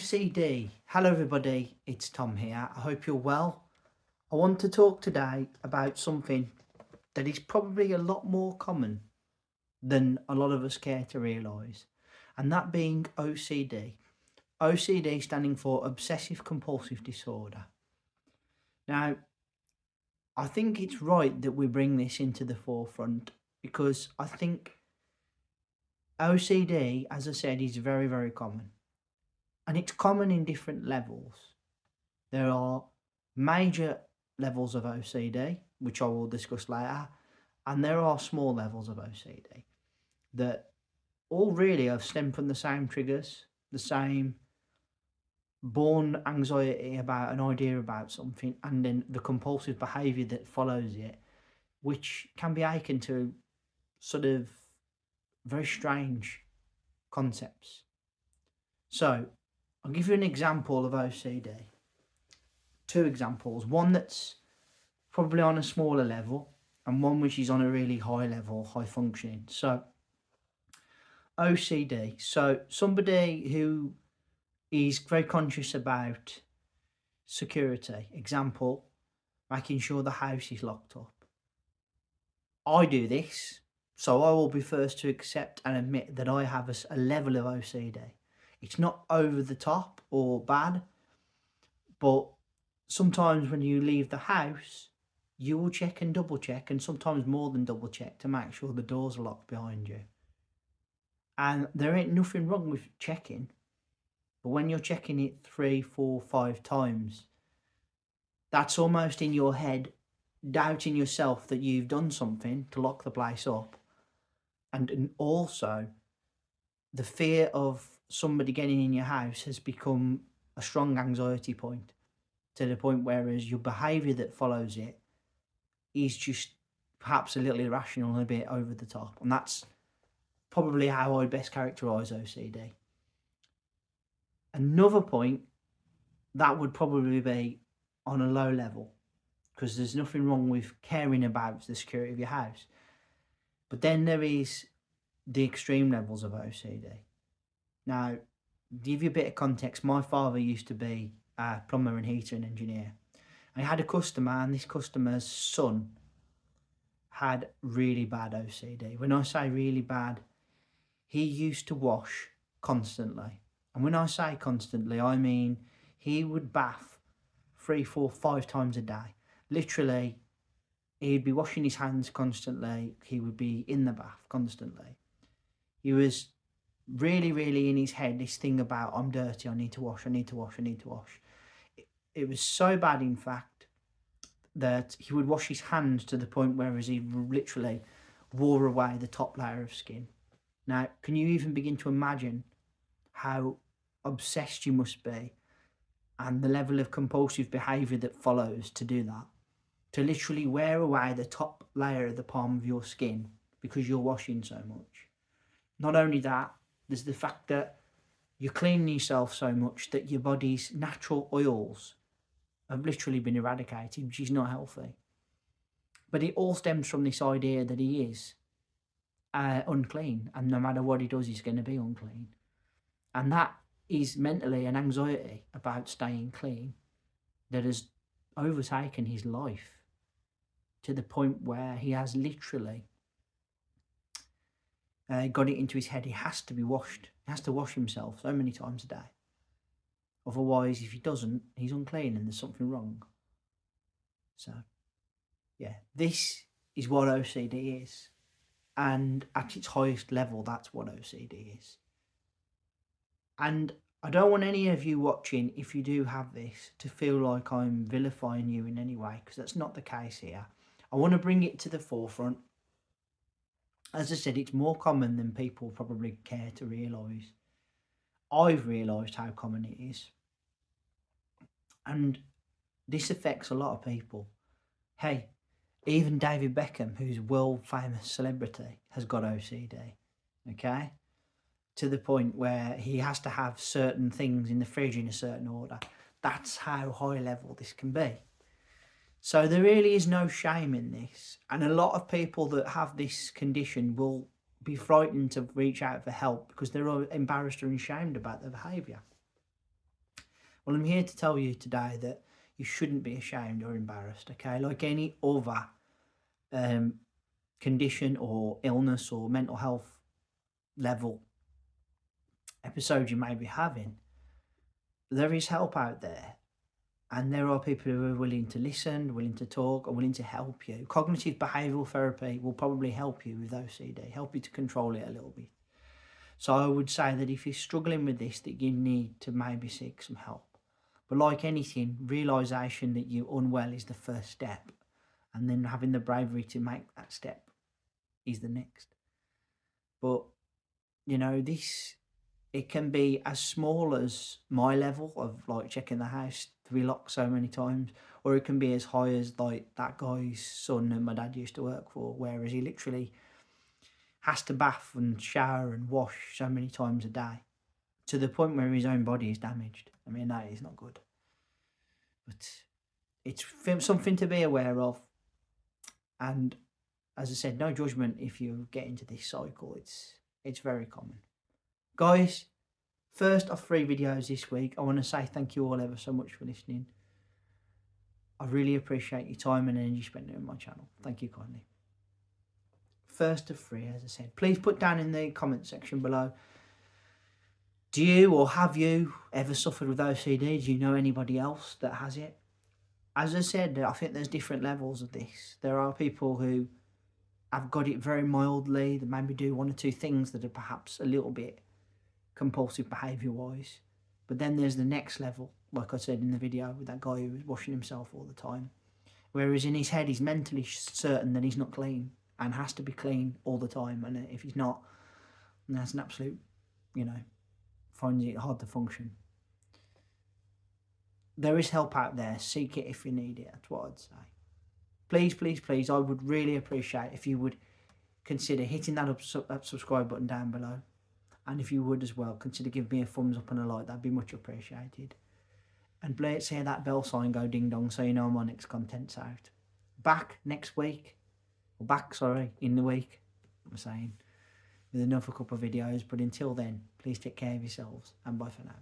O.C.D. Hello everybody, it's Tom here. I hope you're well. I want to talk today about something that is probably a lot more common than a lot of us care to realise, and that being O.C.D. O.C.D. standing for Obsessive Compulsive Disorder. Now, I think it's right that we bring this into the forefront because I think O.C.D., as I said, is very, very common. And it's common in different levels. There are major levels of O.C.D., which I will discuss later, and there are small levels of O.C.D. that all really have stemmed from the same triggers, the same born anxiety about an idea about something, and then the compulsive behaviour that follows it, which can be akin to sort of very strange concepts. So, I'll give you an example of O.C.D. Two examples. One that's probably on a smaller level and one which is on a really high level, high functioning. So, O.C.D. So, somebody who is very conscious about security. Example, making sure the house is locked up. I do this, so I will be first to accept and admit that I have a level of O.C.D. It's not over the top or bad, but sometimes when you leave the house, you will check and double check, and sometimes more than double check to make sure the doors are locked behind you. And there ain't nothing wrong with checking, but when you're checking it 3, 4, 5 times, that's almost in your head doubting yourself that you've done something to lock the place up. And also, the fear of somebody getting in your house has become a strong anxiety point, to the point whereas your behaviour that follows it is just perhaps a little irrational and a bit over the top. And that's probably how I best characterise O.C.D. Another point, that would probably be on a low level, because there's nothing wrong with caring about the security of your house. But then there is the extreme levels of O.C.D. Now, to give you a bit of context, my father used to be a plumber and heater and engineer. And he had a customer, and this customer's son had really bad O.C.D. When I say really bad, he used to wash constantly. And when I say constantly, I mean he would bath 3, 4, 5 times a day. Literally, he'd be washing his hands constantly. He would be in the bath constantly. He was really, really in his head, this thing about, I'm dirty, I need to wash, I need to wash, I need to wash. It was so bad, in fact, that he would wash his hands to the point where he literally wore away the top layer of skin. Now, can you even begin to imagine how obsessed you must be and the level of compulsive behaviour that follows to do that? To literally wear away the top layer of the palm of your skin because you're washing so much. Not only that, there's the fact that you're cleaning yourself so much that your body's natural oils have literally been eradicated, which is not healthy. But it all stems from this idea that he is unclean, and no matter what he does, he's going to be unclean. And that is mentally an anxiety about staying clean that has overtaken his life to the point where he has literally got it into his head he has to be washed. He has to wash himself so many times a day. Otherwise, if he doesn't, he's unclean and there's something wrong. So, yeah, this is what O.C.D. is. And at its highest level, that's what O.C.D. is. And I don't want any of you watching, if you do have this, to feel like I'm vilifying you in any way, because that's not the case here. I want to bring it to the forefront. As I said, it's more common than people probably care to realise. I've realised how common it is. And this affects a lot of people. Hey, even David Beckham, who's a world famous celebrity, has got O.C.D. Okay? To the point where he has to have certain things in the fridge in a certain order. That's how high level this can be. So there really is no shame in this. And a lot of people that have this condition will be frightened to reach out for help because they're embarrassed or ashamed about their behaviour. Well, I'm here to tell you today that you shouldn't be ashamed or embarrassed, okay? Like any other condition or illness or mental health level episode you may be having, there is help out there. And there are people who are willing to listen, willing to talk, and willing to help you. Cognitive behavioural therapy will probably help you with OCD, help you to control it a little bit. So I would say that if you're struggling with this, that you need to maybe seek some help. But like anything, realisation that you're unwell is the first step. And then having the bravery to make that step is the next. But, you know, it can be as small as my level of like checking the house to be locked so many times, or it can be as high as like that guy's son that my dad used to work for, whereas he literally has to bath and shower and wash so many times a day to the point where his own body is damaged. I mean, that is not good. But it's something to be aware of. And as I said, no judgment if you get into this cycle. It's very common. Guys, first of 3 videos this week, I want to say thank you all ever so much for listening. I really appreciate your time and energy spent on my channel. Thank you kindly. First of 3, as I said. Please put down in the comment section below, do you or have you ever suffered with OCD? Do you know anybody else that has it? As I said, I think there's different levels of this. There are people who have got it very mildly, that maybe do 1 or 2 things that are perhaps a little bit compulsive behaviour wise. But then there's the next level, like I said in the video with that guy who was washing himself all the time. Whereas in his head, he's mentally certain that he's not clean and has to be clean all the time. And if he's not, then that's an absolute, finds it hard to function. There is help out there. Seek it if you need it. That's what I'd say. Please, please, please, I would really appreciate if you would consider hitting that subscribe button down below. And if you would as well, consider giving me a thumbs up and a like. That'd be much appreciated. And let's hear that bell sign go ding dong so you know my next content's out. Back next week. In the week, I'm saying. With another couple of videos. But until then, please take care of yourselves. And bye for now.